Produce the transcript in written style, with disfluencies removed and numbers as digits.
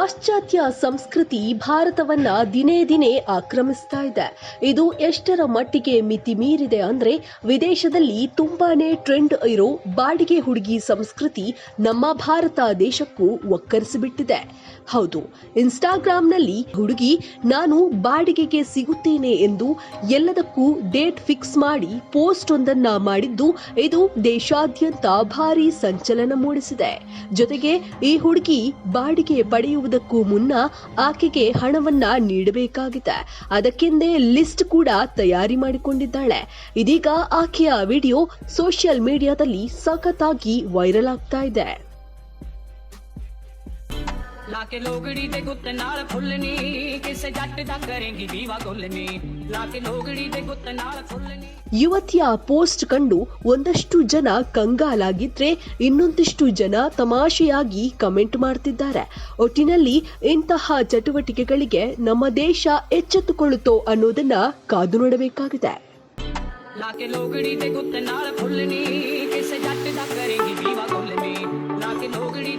ಪಾಶ್ಚಾತ್ಯ ಸಂಸ್ಕೃತಿ ಭಾರತವನ್ನ ದಿನೇ ದಿನೇ ಆಕ್ರಮಿಸ್ತಾ ಇದೆ. ಇದು ಎಷ್ಟರ ಮಟ್ಟಿಗೆ ಮಿತಿ ಮೀರಿದೆ ಅಂದ್ರೆ ವಿದೇಶದಲ್ಲಿ ತುಂಬಾನೇ ಟ್ರೆಂಡ್ ಇರೋ ಬಾಡಿಗೆ ಹುಡುಗಿ ಸಂಸ್ಕೃತಿ ನಮ್ಮ ಭಾರತ ದೇಶಕ್ಕೂ ಒಕ್ಕರಿಸಿಬಿಟ್ಟಿದೆ. ಹೌದು, ಇನ್ಸ್ಟಾಗ್ರಾಂನಲ್ಲಿ ಹುಡುಗಿ ನಾನು ಬಾಡಿಗೆಗೆ ಸಿಗುತ್ತೇನೆ ಎಂದು ಎಲ್ಲದಕ್ಕೂ ಡೇಟ್ ಫಿಕ್ಸ್ ಮಾಡಿ ಪೋಸ್ಟ್ ಒಂದನ್ನ ಮಾಡಿದ್ದು ಇದು ದೇಶಾದ್ಯಂತ ಭಾರಿ ಸಂಚಲನ ಮೂಡಿಸಿದೆ. ಜೊತೆಗೆ ಈ ಹುಡುಗಿ ಬಾಡಿಗೆ ಪಡೆಯುವುದಕ್ಕೂ ಮುನ್ನ ಆಕೆಗೆ ಹಣವನ್ನ ನೀಡಬೇಕಾಗಿದೆ. ಅದಕ್ಕೆಂದೇ ಲಿಸ್ಟ್ ಕೂಡ ತಯಾರಿ ಮಾಡಿಕೊಂಡಿದ್ದಾಳೆ. ಇದೀಗ ಆಕೆಯ ವಿಡಿಯೋ ಸೋಷಿಯಲ್ ಮೀಡಿಯಾದಲ್ಲಿ ಸಖತ್ತಾಗಿ ವೈರಲ್ ಆಗ್ತಾ ಇದೆ. लाके लोगड़ी दे गुत्ते नाल फुल्लनी किसे जट दा करेंगी दीवा गुल्लनी लाके लोगड़ी दे गुत्ते नाल फुल्लनी. ಯುವತಿಯ ಪೋಸ್ಟ್ ಕಂಡು ಒಂದಷ್ಟು ಜನ ಕಂಗಾಲಾಗಿದ್ರೆ ಇನ್ನೊಂದಿಷ್ಟು ಜನ ತಮಾಷೆಯಾಗಿ ಕಮೆಂಟ್ ಮಾಡ್ತಿದ್ದಾರೆ. ಒಟ್ಟಿನಲ್ಲಿ ಇಂತಹ ಚಟುವಟಿಕೆಗಳಿಗೆ ನಮ್ಮ ದೇಶ ಎಚ್ಚೆತ್ತುಕೊಳ್ಳುತ್ತೋ ಅನ್ನೋದನ್ನ ಕಾದು ನೋಡಬೇಕಾಗಿದೆ. लाके लोगड़ी दे गुत्ते नाल फुल्लनी किसे जट दा करेंगी दीवा गुल्लनी लाके लोगड़ी